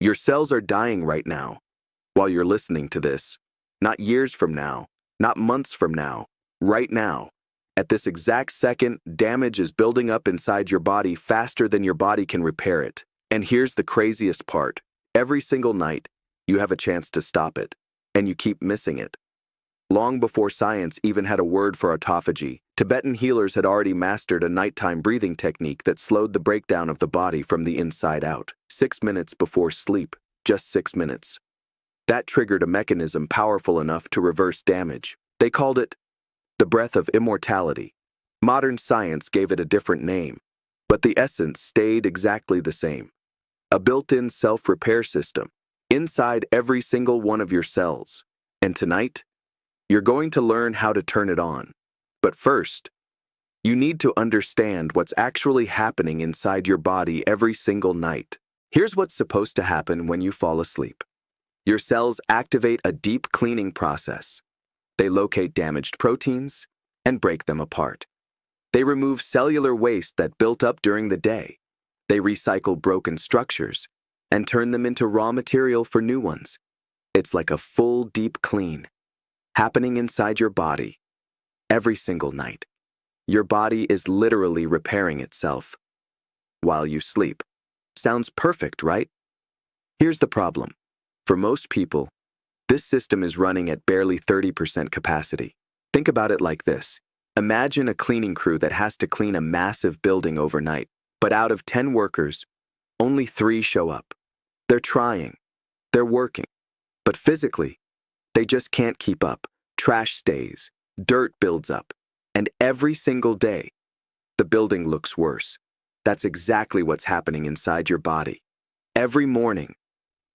Your cells are dying right now while you're listening to this. Not years from now, not months from now, right now. At this exact second, damage is building up inside your body faster than your body can repair it. And here's the craziest part. Every single night, you have a chance to stop it, and you keep missing it. Long before science even had a word for autophagy, Tibetan healers had already mastered a nighttime breathing technique that slowed the breakdown of the body from the inside out. 6 minutes before sleep, just 6 minutes. That triggered a mechanism powerful enough to reverse damage. They called it the breath of immortality. Modern science gave it a different name, but the essence stayed exactly the same. A built-in self-repair system inside every single one of your cells. And tonight, you're going to learn how to turn it on. But first, you need to understand what's actually happening inside your body every single night. Here's what's supposed to happen when you fall asleep. Your cells activate a deep cleaning process. They locate damaged proteins and break them apart. They remove cellular waste that built up during the day. They recycle broken structures and turn them into raw material for new ones. It's like a full, deep clean happening inside your body every single night. Your body is literally repairing itself while you sleep. Sounds perfect, right? Here's the problem. For most people, this system is running at barely 30% capacity. Think about it like this. Imagine a cleaning crew that has to clean a massive building overnight, but out of 10 workers, only 3 show up. They're trying, they're working, but physically, they just can't keep up. Trash stays, dirt builds up, and every single day, the building looks worse. That's exactly what's happening inside your body. Every morning,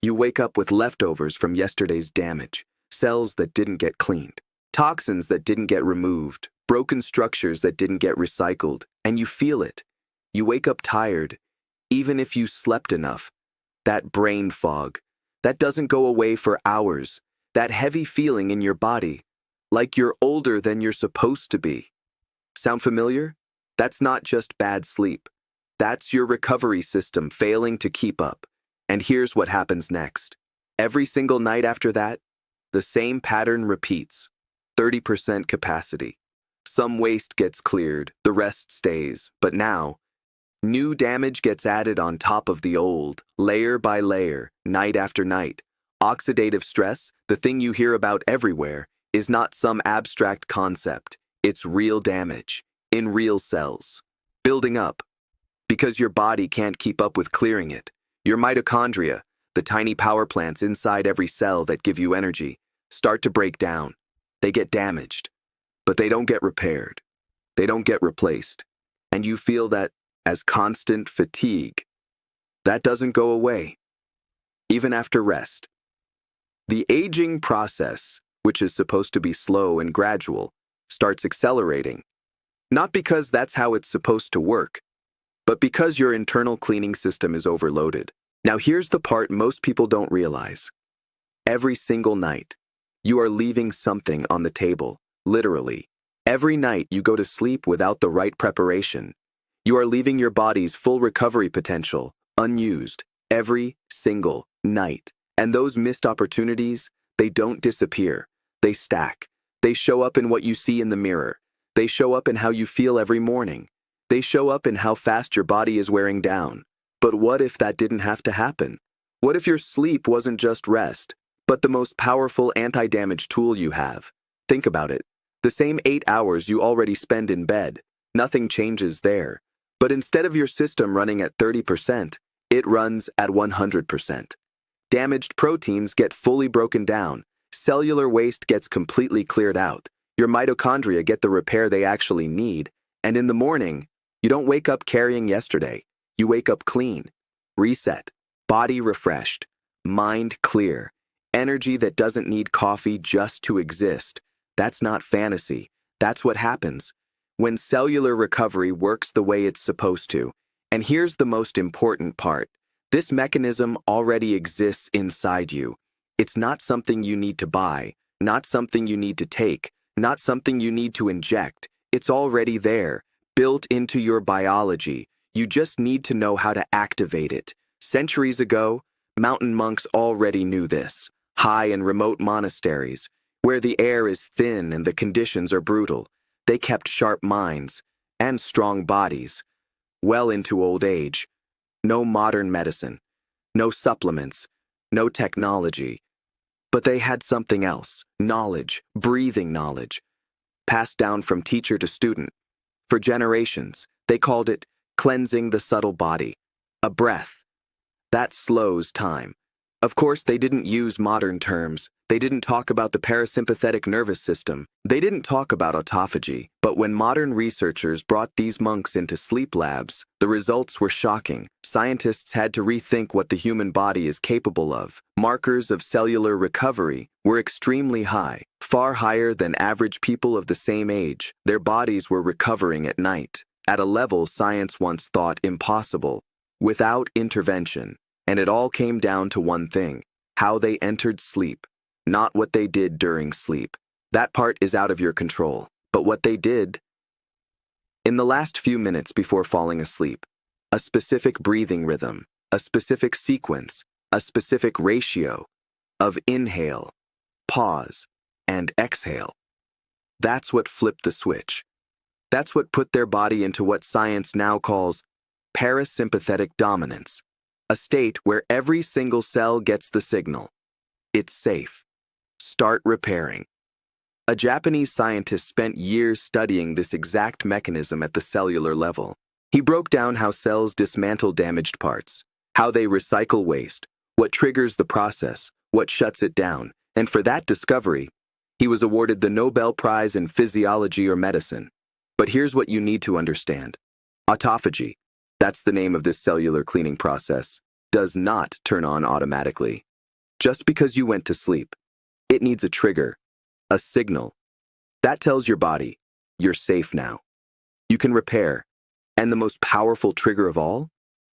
you wake up with leftovers from yesterday's damage, cells that didn't get cleaned, toxins that didn't get removed, broken structures that didn't get recycled, and you feel it. You wake up tired, even if you slept enough. That brain fog, that doesn't go away for hours. That heavy feeling in your body, like you're older than you're supposed to be. Sound familiar? That's not just bad sleep. That's your recovery system failing to keep up. And here's what happens next. Every single night after that, the same pattern repeats. 30% capacity. Some waste gets cleared, the rest stays. But now, new damage gets added on top of the old, layer by layer, night after night. Oxidative stress, the thing you hear about everywhere, is not some abstract concept. It's real damage, in real cells, building up. Because your body can't keep up with clearing it. Your mitochondria, the tiny power plants inside every cell that give you energy, start to break down. They get damaged, but they don't get repaired. They don't get replaced. And you feel that as constant fatigue. That doesn't go away, even after rest. The aging process, which is supposed to be slow and gradual, starts accelerating. Not because that's how it's supposed to work, but because your internal cleaning system is overloaded. Now here's the part most people don't realize. Every single night, you are leaving something on the table, literally. Every night you go to sleep without the right preparation. You are leaving your body's full recovery potential unused every single night. And those missed opportunities, they don't disappear. They stack. They show up in what you see in the mirror. They show up in how you feel every morning. They show up in how fast your body is wearing down. But what if that didn't have to happen? What if your sleep wasn't just rest, but the most powerful anti-damage tool you have? Think about it. The same 8 hours you already spend in bed, nothing changes there. But instead of your system running at 30%, it runs at 100%. Damaged proteins get fully broken down. Cellular waste gets completely cleared out. Your mitochondria get the repair they actually need. And in the morning, you don't wake up carrying yesterday. You wake up clean, reset, body refreshed, mind clear, energy that doesn't need coffee just to exist. That's not fantasy. That's what happens when cellular recovery works the way it's supposed to. And here's the most important part. This mechanism already exists inside you. It's not something you need to buy, not something you need to take, not something you need to inject. It's already there, built into your biology. You just need to know how to activate it. Centuries ago, Mountain monks already knew this. High and remote monasteries, where the air is thin and the conditions are brutal, they kept sharp minds and strong bodies, well into old age. No modern medicine, no supplements, no technology. But they had something else, knowledge, breathing knowledge, passed down from teacher to student. For generations, they called it cleansing the subtle body, a breath. That slows time. Of course, they didn't use modern terms. They didn't talk about the parasympathetic nervous system. They didn't talk about autophagy. But when modern researchers brought these monks into sleep labs, the results were shocking. Scientists had to rethink what the human body is capable of. Markers of cellular recovery were extremely high, far higher than average people of the same age. Their bodies were recovering at night, at a level science once thought impossible, without intervention. And it all came down to one thing: how they entered sleep, not what they did during sleep. That part is out of your control. But what they did in the last few minutes before falling asleep, a specific breathing rhythm, a specific sequence, a specific ratio of inhale, pause, and exhale. That's what flipped the switch. That's what put their body into what science now calls parasympathetic dominance. A state where every single cell gets the signal. It's safe. Start repairing. A Japanese scientist spent years studying this exact mechanism at the cellular level. He broke down how cells dismantle damaged parts, how they recycle waste, what triggers the process, what shuts it down, and for that discovery, he was awarded the Nobel Prize in Physiology or Medicine. But here's what you need to understand. Autophagy, that's the name of this cellular cleaning process, does not turn on automatically. Just because you went to sleep, it needs a trigger, a signal. That tells your body, you're safe now. You can repair. And the most powerful trigger of all?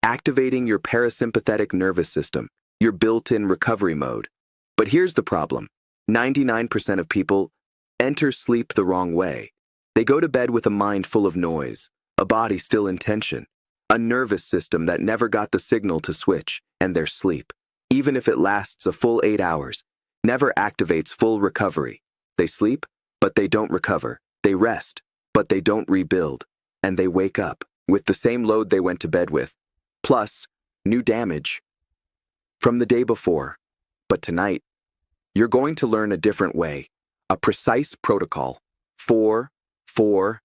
Activating your parasympathetic nervous system, your built-in recovery mode. But here's the problem. 99% of people enter sleep the wrong way. They go to bed with a mind full of noise, a body still in tension, a nervous system that never got the signal to switch, and their sleep, even if it lasts a full 8 hours, never activates full recovery. They sleep, but they don't recover. They rest, but they don't rebuild. And they wake up with the same load they went to bed with, plus new damage from the day before. But tonight, you're going to learn a different way, a precise protocol. 4, 4,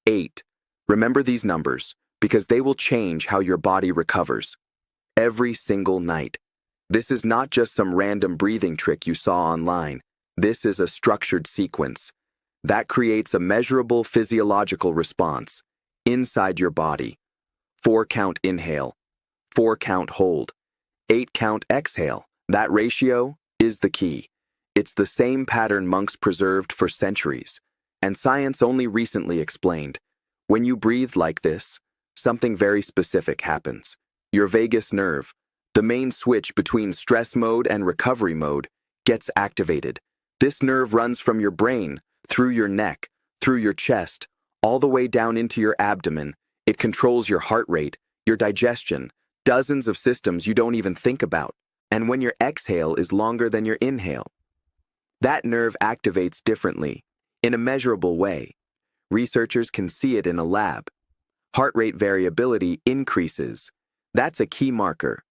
8. Remember these numbers, because they will change how your body recovers. Every single night. This is not just some random breathing trick you saw online. This is a structured sequence that creates a measurable physiological response inside your body. 4-count inhale, 4-count hold, 8-count exhale. That ratio is the key. It's the same pattern monks preserved for centuries, and science only recently explained. When you breathe like this, something very specific happens. Your vagus nerve, the main switch between stress mode and recovery mode, gets activated. This nerve runs from your brain, through your neck, through your chest, all the way down into your abdomen. It controls your heart rate, your digestion, dozens of systems you don't even think about. And when your exhale is longer than your inhale, that nerve activates differently, in a measurable way. Researchers can see it in a lab. Heart rate variability increases. That's a key marker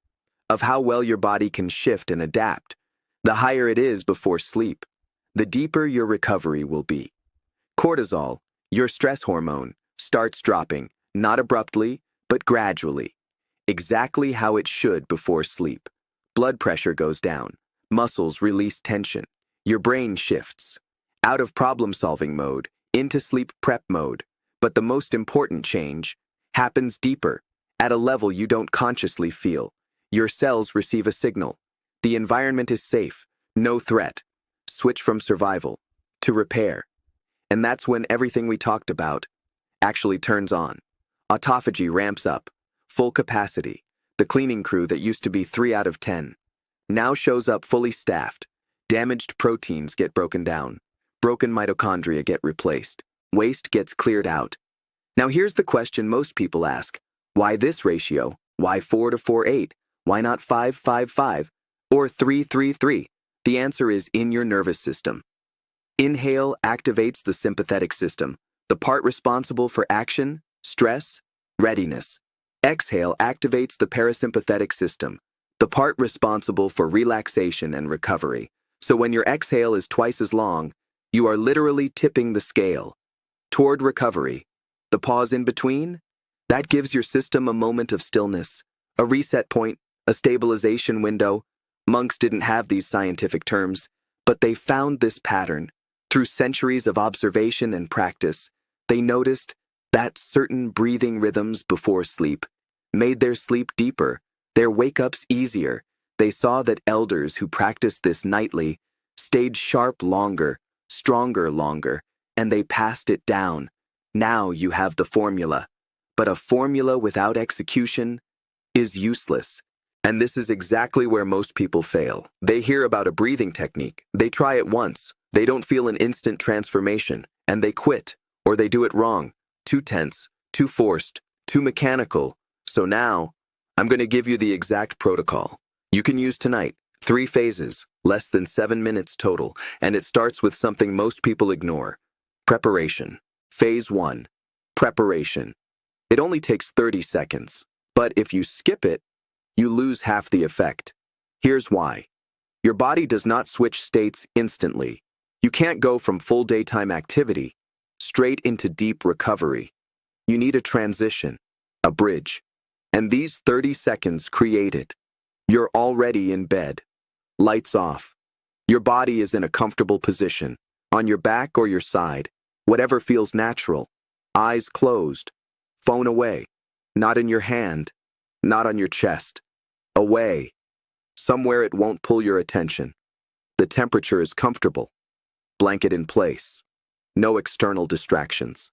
of how well your body can shift and adapt. The higher it is before sleep, the deeper your recovery will be. Cortisol, your stress hormone, starts dropping, not abruptly, but gradually, exactly how it should before sleep. Blood pressure goes down, muscles release tension, your brain shifts out of problem-solving mode into sleep prep mode. But the most important change happens deeper, at a level you don't consciously feel. Your cells receive a signal. The environment is safe, no threat. Switch from survival to repair. And that's when everything we talked about actually turns on. Autophagy ramps up, full capacity. The cleaning crew that used to be 3 out of 10 now shows up fully staffed. Damaged proteins get broken down. Broken mitochondria get replaced. Waste gets cleared out. Now here's the question most people ask. Why this ratio? Why 4 to 4, 8? Why not 5-5-5 or 3-3-3? The answer is in your nervous system. Inhale activates the sympathetic system, the part responsible for action, stress, readiness. Exhale activates the parasympathetic system, the part responsible for relaxation and recovery. So when your exhale is twice as long, you are literally tipping the scale toward recovery. The pause in between? That gives your system a moment of stillness, a reset point, a stabilization window. Monks didn't have these scientific terms, but they found this pattern. Through centuries of observation and practice, they noticed that certain breathing rhythms before sleep made their sleep deeper, their wake-ups easier. They saw that elders who practiced this nightly stayed sharp longer, stronger longer, and they passed it down. Now you have the formula. But a formula without execution is useless. And this is exactly where most people fail. They hear about a breathing technique, they try it once, they don't feel an instant transformation, and they quit, or they do it wrong, too tense, too forced, too mechanical. So now, I'm going to give you the exact protocol you can use tonight. 3 phases, less than 7 minutes total, and it starts with something most people ignore: preparation. Phase 1, preparation. It only takes 30 seconds, but if you skip it, you lose half the effect. Here's why. Your body does not switch states instantly. You can't go from full daytime activity straight into deep recovery. You need a transition, a bridge. And these 30 seconds create it. You're already in bed. Lights off. Your body is in a comfortable position, on your back or your side, whatever feels natural. Eyes closed. Phone away. Not in your hand. Not on your chest. Away. Somewhere it won't pull your attention. The temperature is comfortable. Blanket in place. No external distractions.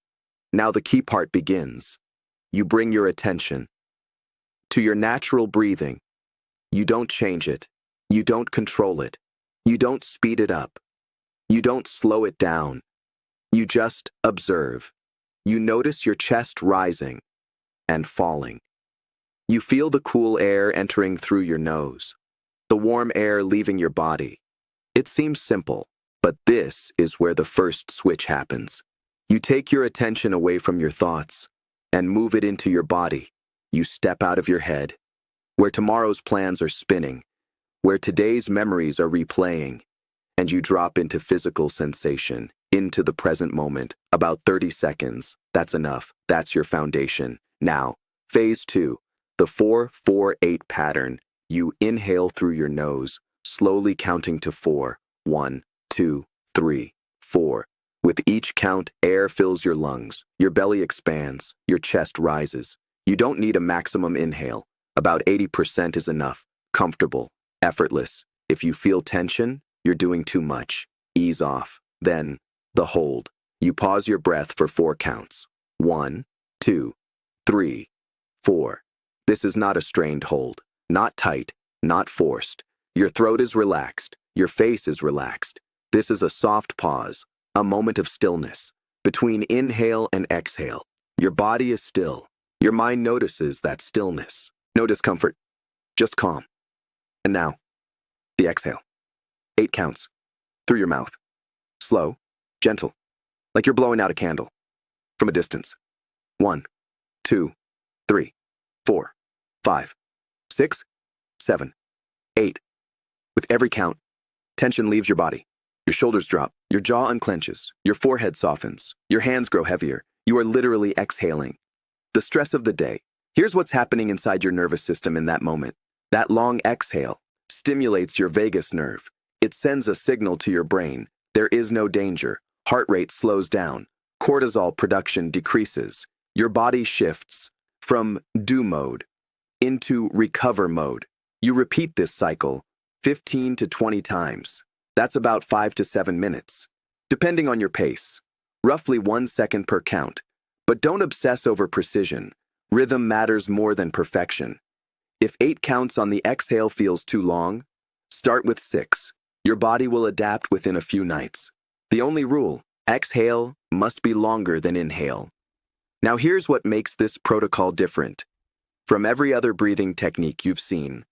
Now the key part begins. You bring your attention to your natural breathing. You don't change it. You don't control it. You don't speed it up. You don't slow it down. You just observe. You notice your chest rising and falling. You feel the cool air entering through your nose, the warm air leaving your body. It seems simple, but this is where the first switch happens. You take your attention away from your thoughts and move it into your body. You step out of your head, where tomorrow's plans are spinning, where today's memories are replaying, and you drop into physical sensation, into the present moment. About 30 seconds. That's enough. That's your foundation. Now, phase 2, the 4-4-8 pattern. You inhale through your nose, slowly counting to 4. 1, 2, 3, 4. With each count, air fills your lungs, your belly expands, your chest rises. You don't need a maximum inhale. About 80% is enough. Comfortable, effortless. If you feel tension, you're doing too much. Ease off. Then, the hold. You pause your breath for 4 counts. 1, 2, 3, 4. This is not a strained hold. Not tight, not forced. Your throat is relaxed. Your face is relaxed. This is a soft pause, a moment of stillness. Between inhale and exhale, your body is still. Your mind notices that stillness. No discomfort, just calm. And now, the exhale. 8 counts. Through your mouth. Slow, gentle, like you're blowing out a candle. From a distance. 1, 2, 3, 4, 5, 6, 7, 8. With every count, tension leaves your body. Your shoulders drop, your jaw unclenches, your forehead softens, your hands grow heavier. You are literally exhaling. The stress of the day. Here's what's happening inside your nervous system in that moment. That long exhale stimulates your vagus nerve. It sends a signal to your brain. There is no danger. Heart rate slows down. Cortisol production decreases. Your body shifts from do mode into recover mode. You repeat this cycle 15 to 20 times. That's about 5 to 7 minutes, depending on your pace. Roughly 1 second per count. But don't obsess over precision. Rhythm matters more than perfection. If 8 counts on the exhale feels too long, start with 6. Your body will adapt within a few nights. The only rule, exhale must be longer than inhale. Now here's what makes this protocol different from every other breathing technique you've seen.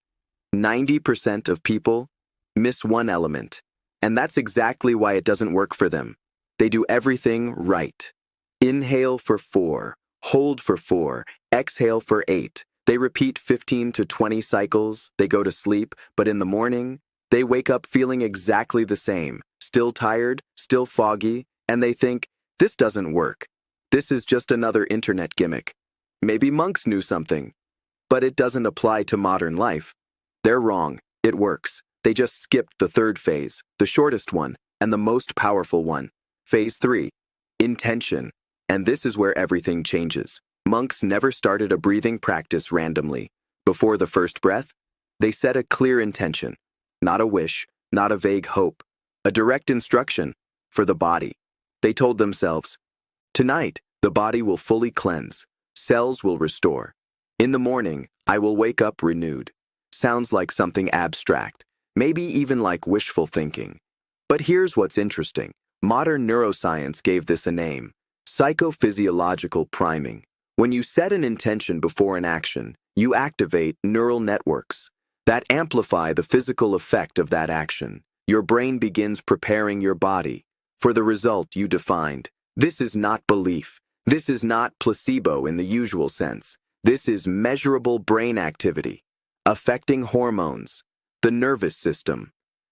90% of people miss one element, and that's exactly why it doesn't work for them. They do everything right. Inhale for 4, hold for 4, exhale for 8. They repeat 15 to 20 cycles, they go to sleep, but in the morning, they wake up feeling exactly the same, still tired, still foggy, and they think, this doesn't work. This is just another internet gimmick. Maybe monks knew something, but it doesn't apply to modern life. They're wrong. It works. They just skipped the third phase, the shortest one, and the most powerful one. Phase 3, intention. And this is where everything changes. Monks never started a breathing practice randomly. Before the first breath, they set a clear intention. Not a wish, not a vague hope. A direct instruction for the body. They told themselves, tonight, the body will fully cleanse. Cells will restore. In the morning, I will wake up renewed. Sounds like something abstract, maybe even like wishful thinking. But here's what's interesting. Modern neuroscience gave this a name: psychophysiological priming. When you set an intention before an action, you activate neural networks that amplify the physical effect of that action. Your brain begins preparing your body for the result you defined. This is not belief. This is not placebo in the usual sense. This is measurable brain activity, affecting hormones, the nervous system,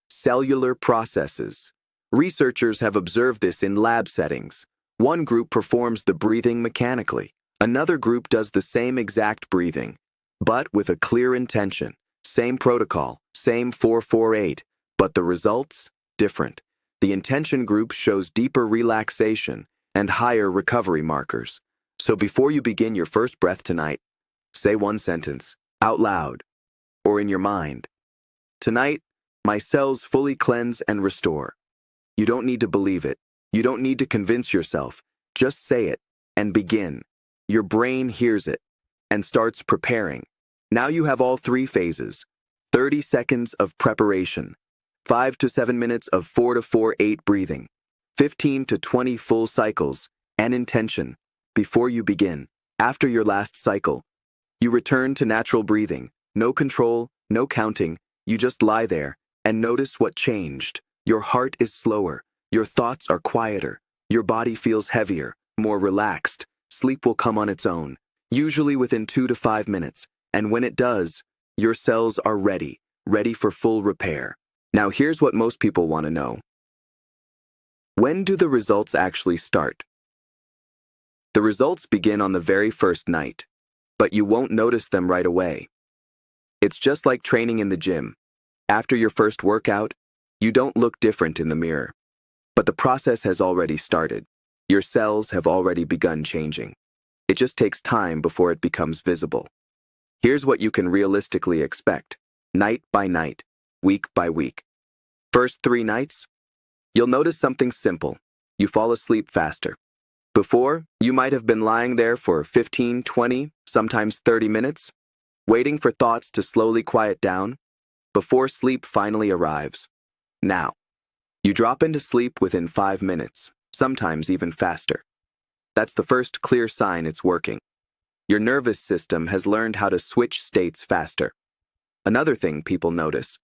cellular processes. Researchers have observed this in lab settings. One group performs the breathing mechanically. Another group does the same exact breathing, but with a clear intention. Same protocol, same 448, but the results, different. The intention group shows deeper relaxation and higher recovery markers. So before you begin your first breath tonight, say one sentence, out loud, or in your mind. Tonight, my cells fully cleanse and restore. You don't need to believe it. You don't need to convince yourself. Just say it and begin. Your brain hears it and starts preparing. Now you have all 3 phases. 30 seconds of preparation, 5 to 7 minutes of 4 to 4-8 breathing, 15 to 20 full cycles, and intention. Before you begin, after your last cycle, you return to natural breathing. No control, no counting. You just lie there and notice what changed. Your heart is slower. Your thoughts are quieter. Your body feels heavier, more relaxed. Sleep will come on its own, usually within 2 to 5 minutes. And when it does, your cells are ready for full repair. Now here's what most people want to know. When do the results actually start? The results begin on the very first night, but you won't notice them right away. It's just like training in the gym. After your first workout, you don't look different in the mirror. But the process has already started. Your cells have already begun changing. It just takes time before it becomes visible. Here's what you can realistically expect, night by night, week by week. First 3 nights, you'll notice something simple. You fall asleep faster. Before, you might have been lying there for 15, 20, sometimes 30 minutes, waiting for thoughts to slowly quiet down before sleep finally arrives. Now, you drop into sleep within 5 minutes, sometimes even faster. That's the first clear sign it's working. Your nervous system has learned how to switch states faster. Another thing people notice: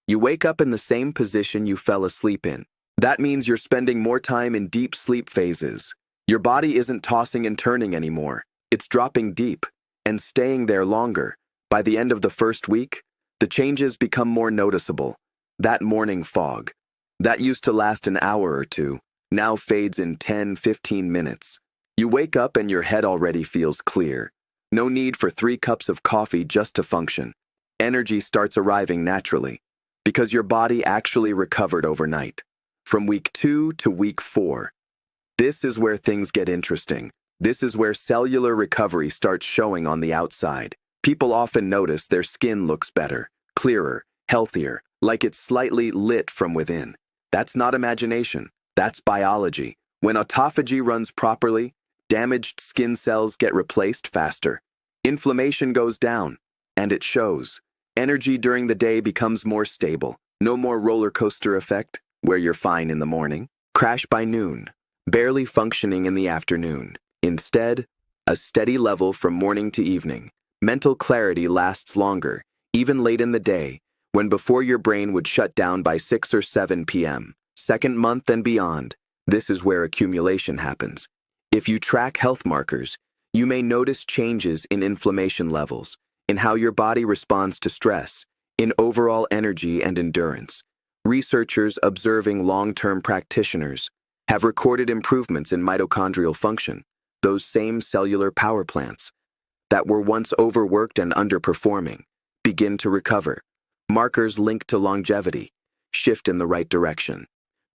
you wake up in the same position you fell asleep in. That means you're spending more time in deep sleep phases. Your body isn't tossing and turning anymore. It's dropping deep and staying there longer. By the end of the first week, the changes become more noticeable. That morning fog, that used to last an hour or 2, now fades in 10, 15 minutes. You wake up and your head already feels clear. No need for 3 cups of coffee just to function. Energy starts arriving naturally because your body actually recovered overnight. From week 2 to week 4, this is where things get interesting. This is where cellular recovery starts showing on the outside. People often notice their skin looks better, clearer, healthier, like it's slightly lit from within. That's not imagination. That's biology. When autophagy runs properly, damaged skin cells get replaced faster. Inflammation goes down, and it shows. Energy during the day becomes more stable. No more roller coaster effect, where you're fine in the morning, crash by noon, barely functioning in the afternoon. Instead, a steady level from morning to evening. Mental clarity lasts longer, even late in the day. when before your brain would shut down by 6 or 7 p.m., second month and beyond. This is where accumulation happens. If you track health markers, you may notice changes in inflammation levels, in how your body responds to stress, in overall energy and endurance. Researchers observing long-term practitioners have recorded improvements in mitochondrial function, those same cellular power plants that were once overworked and underperforming begin to recover. Markers linked to longevity shift in the right direction.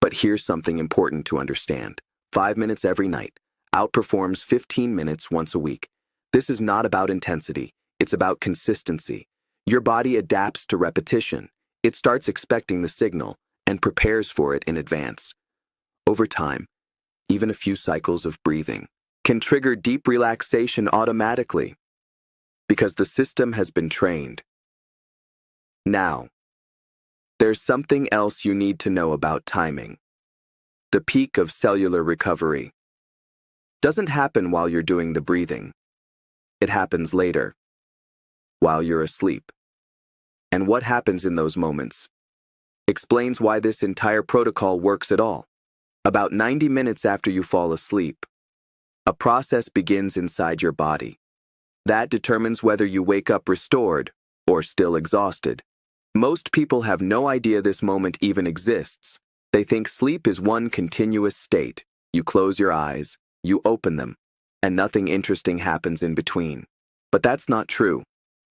But here's something important to understand. 5 minutes every night outperforms 15 minutes once a week. This is not about intensity, it's about consistency. Your body adapts to repetition. It starts expecting the signal and prepares for it in advance. Over time, even a few cycles of breathing can trigger deep relaxation automatically because the system has been trained. Now, there's something else you need to know about timing. The peak of cellular recovery doesn't happen while you're doing the breathing. It happens later, while you're asleep. And what happens in those moments explains why this entire protocol works at all. About 90 minutes after you fall asleep, a process begins inside your body. That determines whether you wake up restored or still exhausted. Most people have no idea this moment even exists. They think sleep is one continuous state. You close your eyes, you open them, and nothing interesting happens in between. But that's not true.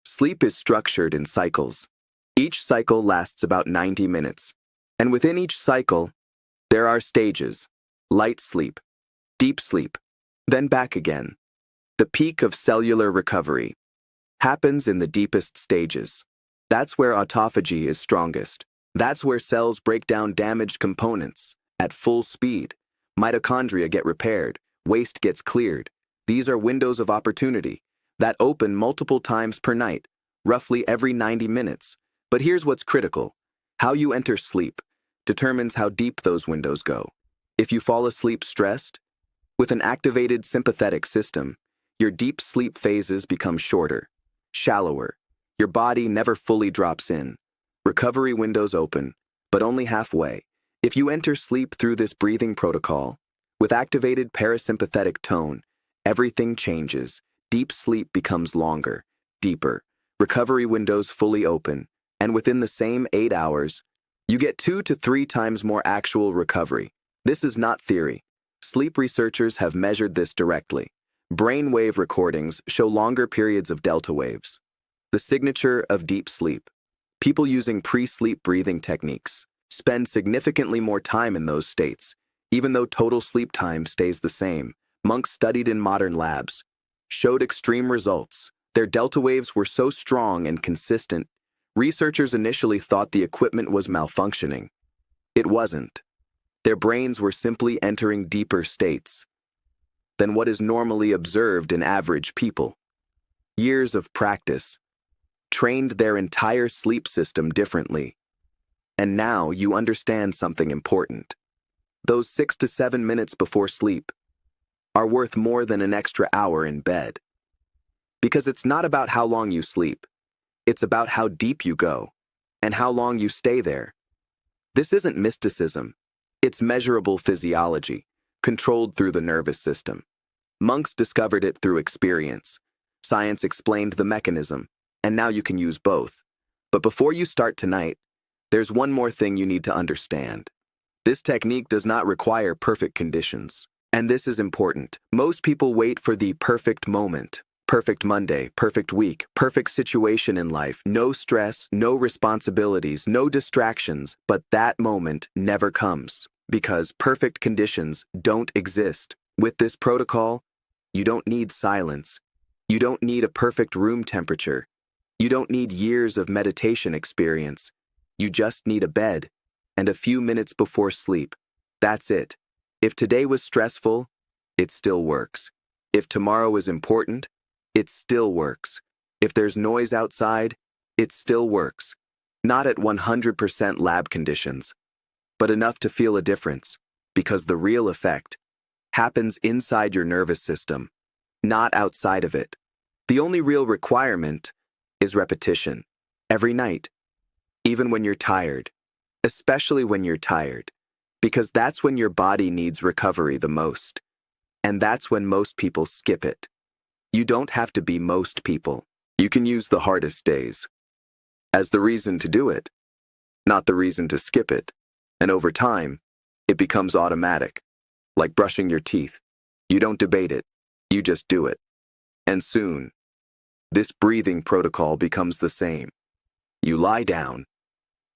Sleep is structured in cycles. Each cycle lasts about 90 minutes. And within each cycle, there are stages: light sleep, deep sleep, then back again. The peak of cellular recovery happens in the deepest stages. That's where autophagy is strongest. That's where cells break down damaged components at full speed. Mitochondria get repaired, waste gets cleared. These are windows of opportunity that open multiple times per night, roughly every 90 minutes. But here's what's critical. How you enter sleep determines how deep those windows go. If you fall asleep stressed, with an activated sympathetic system, your deep sleep phases become shorter, shallower. Your body never fully drops in. Recovery windows open, but only halfway. If you enter sleep through this breathing protocol, with activated parasympathetic tone, everything changes. Deep sleep becomes longer, deeper. Recovery windows fully open, and within the same 8 hours, you get 2 to 3 times more actual recovery. This is not theory. Sleep researchers have measured this directly. Brainwave recordings show longer periods of delta waves. The signature of deep sleep. People using pre-sleep breathing techniques spend significantly more time in those states, even though total sleep time stays the same. Monks studied in modern labs showed extreme results. Their delta waves were so strong and consistent, researchers initially thought the equipment was malfunctioning. It wasn't. Their brains were simply entering deeper states than what is normally observed in average people. Years of practice trained their entire sleep system differently. And now you understand something important. Those 6 to 7 minutes before sleep are worth more than an extra hour in bed. Because it's not about how long you sleep. It's about how deep you go and how long you stay there. This isn't mysticism. It's measurable physiology, controlled through the nervous system. Monks discovered it through experience. Science explained the mechanism, and now you can use both. But before you start tonight, there's one more thing you need to understand. This technique does not require perfect conditions. And this is important. Most people wait for the perfect moment. Perfect Monday, perfect week, perfect situation in life. No stress, no responsibilities, no distractions. But that moment never comes because perfect conditions don't exist. With this protocol, you don't need silence. You don't need a perfect room temperature. You don't need years of meditation experience. You just need a bed and a few minutes before sleep. That's it. If today was stressful, it still works. If tomorrow is important, it still works. If there's noise outside, it still works. Not at 100% lab conditions, but enough to feel a difference, because the real effect happens inside your nervous system, not outside of it. The only real requirement is repetition, every night. even when you're tired, especially when you're tired, because that's when your body needs recovery the most. And that's when most people skip it. You don't have to be most people. You can use the hardest days as the reason to do it, not the reason to skip it. And over time, it becomes automatic, like brushing your teeth. You don't debate it, you just do it. And soon, this breathing protocol becomes the same. You lie down,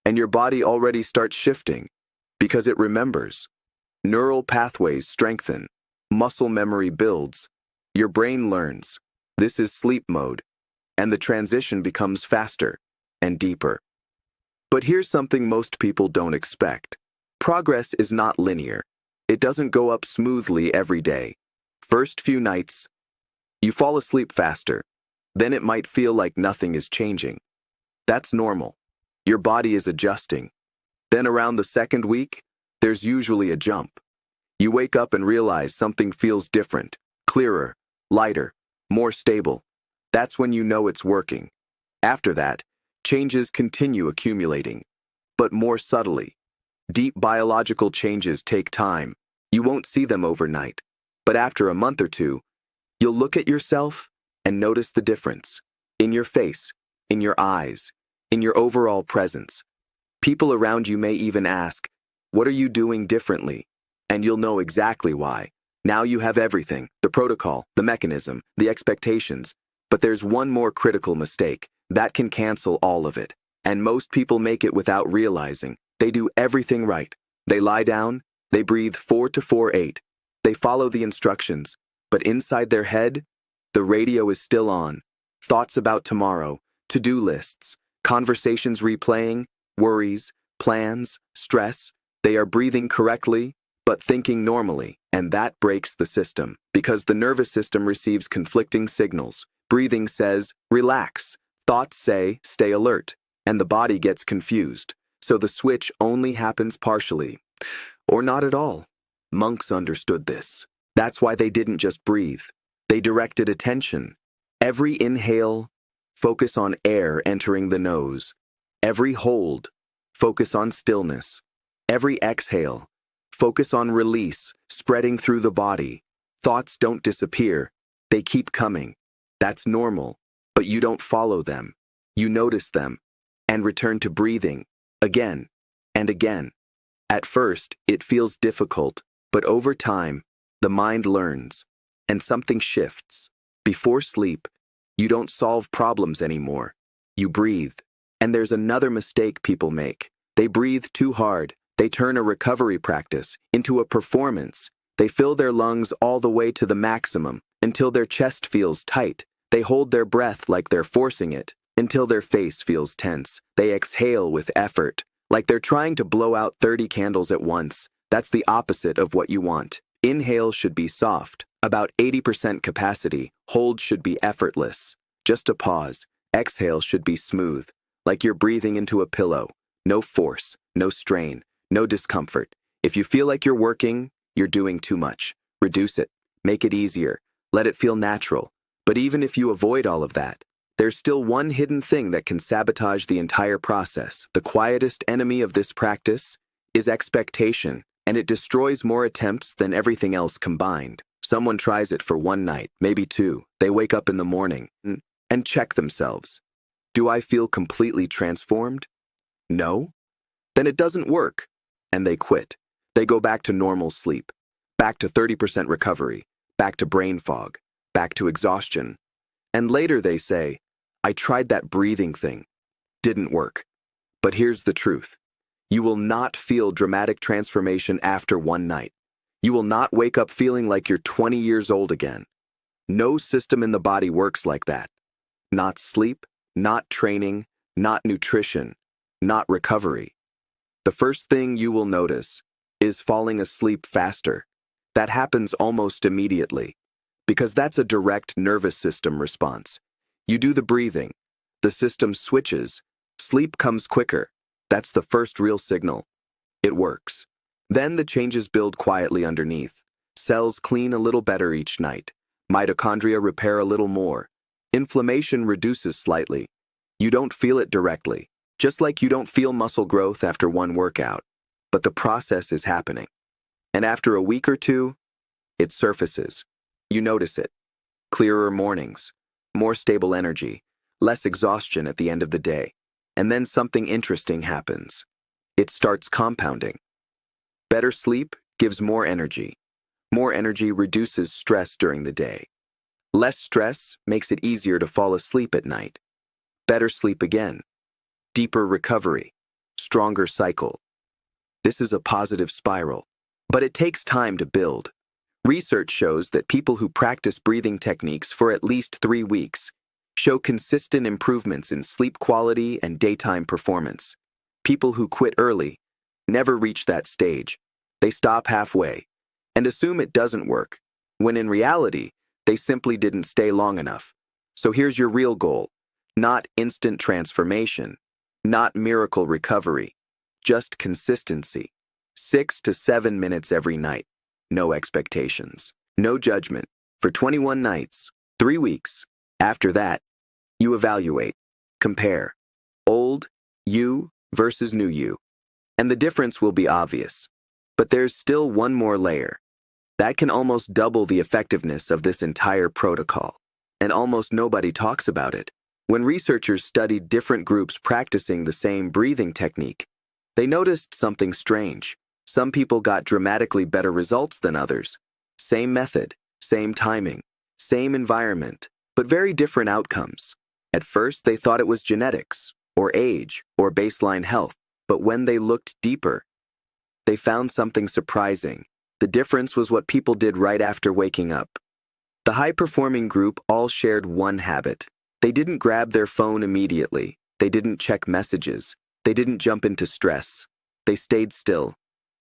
and your body already starts shifting because it remembers. Neural pathways strengthen, muscle memory builds, your brain learns. This is sleep mode, and the transition becomes faster and deeper. But here's something most people don't expect. Progress is not linear. It doesn't go up smoothly every day. First few nights, you fall asleep faster. Then it might feel like nothing is changing. That's normal. Your body is adjusting. Then around the second week, there's usually a jump. You wake up and realize something feels different, clearer, lighter, more stable. That's when you know it's working. After that, changes continue accumulating, but more subtly. Deep biological changes take time. You won't see them overnight. But after a month or two, you'll look at yourself and notice the difference. In your face, in your eyes, in your overall presence. People around you may even ask, "What are you doing differently?" And you'll know exactly why. Now you have everything, the protocol, the mechanism, the expectations. But there's one more critical mistake that can cancel all of it. And most people make it without realizing. They do everything right. They lie down, they breathe 4 to 4-8. They follow the instructions. But inside their head, the radio is still on. Thoughts about tomorrow, to-do lists, conversations replaying, worries, plans, stress. They are breathing correctly, but thinking normally, and that breaks the system, because the nervous system receives conflicting signals. Breathing says, relax. Thoughts say, stay alert, and the body gets confused. So the switch only happens partially, or not at all. Monks understood this. That's why they didn't just breathe. They directed attention. Every inhale, focus on air entering the nose. Every hold, focus on stillness. Every exhale, focus on release, spreading through the body. Thoughts don't disappear. They keep coming. That's normal, but you don't follow them. You notice them and return to breathing again and again. At first, it feels difficult, but over time, the mind learns and something shifts. Before sleep, you don't solve problems anymore. You breathe. And there's another mistake people make. They breathe too hard. They turn a recovery practice into a performance. They fill their lungs all the way to the maximum until their chest feels tight. They hold their breath like they're forcing it until their face feels tense. They exhale with effort, like they're trying to blow out 30 candles at once. That's the opposite of what you want. Inhale should be soft, about 80% capacity. Hold should be effortless, just a pause. Exhale should be smooth, like you're breathing into a pillow. No force, no strain, no discomfort. If you feel like you're working, you're doing too much. Reduce it. Make it easier. Let it feel natural. But even if you avoid all of that, there's still one hidden thing that can sabotage the entire process. The quietest enemy of this practice is expectation, and it destroys more attempts than everything else combined. Someone tries it for one night, maybe two. They wake up in the morning and check themselves. Do I feel completely transformed? No? Then it doesn't work. And they quit. They go back to normal sleep, back to 30% recovery, back to brain fog, back to exhaustion. And later they say, I tried that breathing thing. Didn't work. But here's the truth. You will not feel dramatic transformation after one night. You will not wake up feeling like you're 20 years old again. No system in the body works like that. Not sleep, not training, not nutrition, not recovery. The first thing you will notice is falling asleep faster. That happens almost immediately, because that's a direct nervous system response. You do the breathing, the system switches, sleep comes quicker. That's the first real signal. It works. Then the changes build quietly underneath. Cells clean a little better each night. Mitochondria repair a little more. Inflammation reduces slightly. You don't feel it directly, Just like you don't feel muscle growth after one workout, but the process is happening. And after a week or two, it surfaces. You notice it. Clearer mornings, more stable energy, less exhaustion at the end of the day. And then something interesting happens. It starts compounding. Better sleep gives more energy. More energy reduces stress during the day. Less stress makes it easier to fall asleep at night. Better sleep again. Deeper recovery. Stronger cycle. This is a positive spiral. But it takes time to build. Research shows that people who practice breathing techniques for at least 3 weeks show consistent improvements in sleep quality and daytime performance. People who quit early never reach that stage. They stop halfway and assume it doesn't work, when in reality, they simply didn't stay long enough. So here's your real goal. Not instant transformation, not miracle recovery, just consistency. 6 to 7 minutes every night. No expectations. No judgment. For 21 nights, 3 weeks. After that, you evaluate. Compare. Old you versus new you. And the difference will be obvious. But there's still one more layer. That can almost double the effectiveness of this entire protocol. And almost nobody talks about it. When researchers studied different groups practicing the same breathing technique, they noticed something strange. Some people got dramatically better results than others. Same method, same timing, same environment, but very different outcomes. At first, they thought it was genetics, or age, or baseline health. But when they looked deeper, they found something surprising. The difference was what people did right after waking up. The high-performing group all shared one habit. They didn't grab their phone immediately. They didn't check messages. They didn't jump into stress. They stayed still,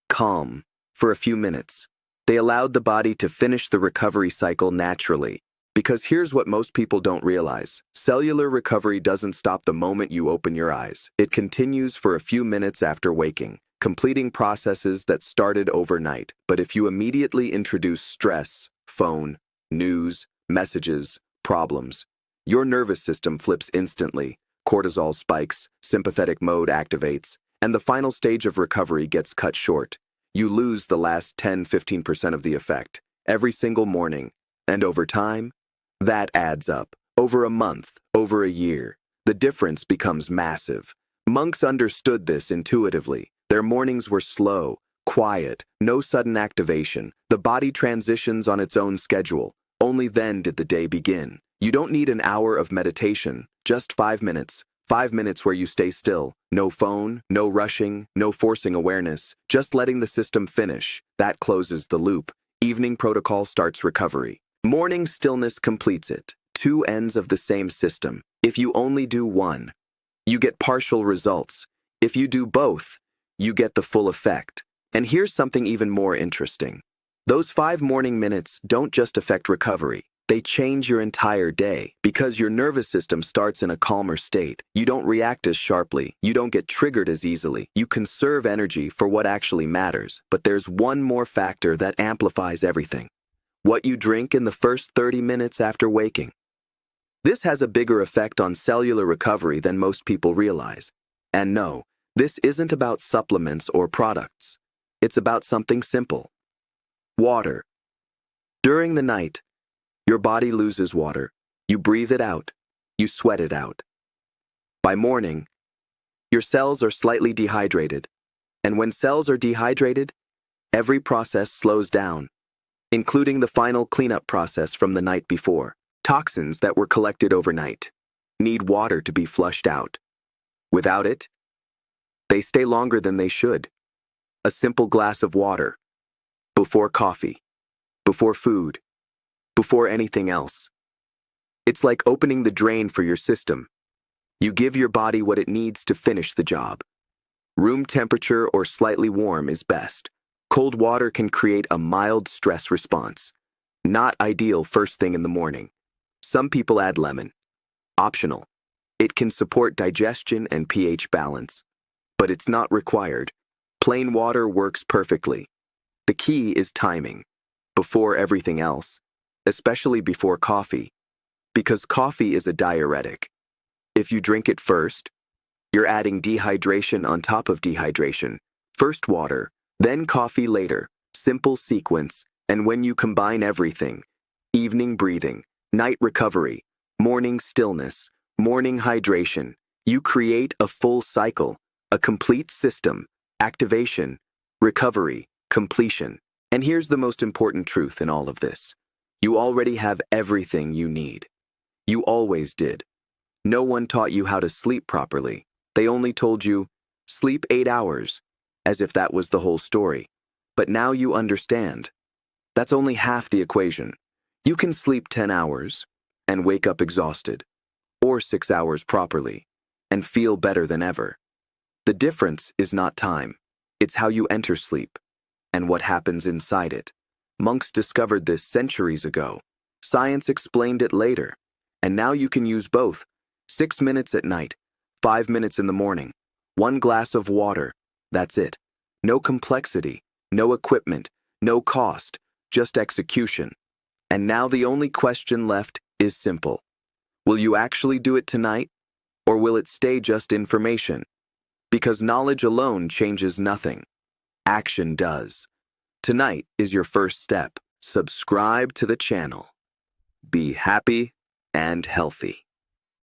calm, for a few minutes. They allowed the body to finish the recovery cycle naturally. Because here's what most people don't realize. Cellular recovery doesn't stop the moment you open your eyes. It continues for a few minutes after waking, completing processes that started overnight. But if you immediately introduce stress, phone, news, messages, problems, your nervous system flips instantly. Cortisol spikes, sympathetic mode activates, and the final stage of recovery gets cut short. You lose the last 10–15% of the effect every single morning. And over time, that adds up. Over a month, over a year, the difference becomes massive. Monks understood this intuitively. Their mornings were slow, quiet, no sudden activation. The body transitions on its own schedule. Only then did the day begin. You don't need an hour of meditation, just 5 minutes. 5 minutes where you stay still. No phone, no rushing, no forcing awareness, just letting the system finish. That closes the loop. Evening protocol starts recovery. Morning stillness completes it. 2 ends of the same system. If you only do one, you get partial results. If you do both, you get the full effect. And here's something even more interesting. Those 5 morning minutes don't just affect recovery. They change your entire day. Because your nervous system starts in a calmer state. You don't react as sharply. You don't get triggered as easily. You conserve energy for what actually matters. But there's one more factor that amplifies everything. What you drink in the first 30 minutes after waking. This has a bigger effect on cellular recovery than most people realize. And no, this isn't about supplements or products. It's about something simple. Water. During the night, your body loses water. You breathe it out. You sweat it out. By morning, your cells are slightly dehydrated. And when cells are dehydrated, every process slows down, including the final cleanup process from the night before. Toxins that were collected overnight need water to be flushed out. Without it, they stay longer than they should. A simple glass of water, before coffee, before food, before anything else. It's like opening the drain for your system. You give your body what it needs to finish the job. Room temperature or slightly warm is best. Cold water can create a mild stress response. Not ideal first thing in the morning. Some people add lemon. Optional. It can support digestion and pH balance. But it's not required. Plain water works perfectly. The key is timing. Before everything else. Especially before coffee. Because coffee is a diuretic. If you drink it first, You're adding dehydration on top of dehydration. First water, then coffee later. Simple sequence, and when you combine everything, evening breathing, night recovery, morning stillness, morning hydration, you create a full cycle, a complete system, activation, recovery, completion. And here's the most important truth in all of this. You already have everything you need. You always did. No one taught you how to sleep properly. They only told you, sleep 8 hours, as if that was the whole story. But now you understand. That's only half the equation. You can sleep 10 hours and wake up exhausted, or 6 hours properly, and feel better than ever. The difference is not time. It's how you enter sleep and what happens inside it. Monks discovered this centuries ago. Science explained it later. And now you can use both. 6 minutes at night, 5 minutes in the morning, 1 glass of water. That's it. No complexity, no equipment, no cost, just execution. And now the only question left is simple. Will you actually do it tonight, or will it stay just information? Because knowledge alone changes nothing. Action does. Tonight is your first step. Subscribe to the channel. Be happy and healthy.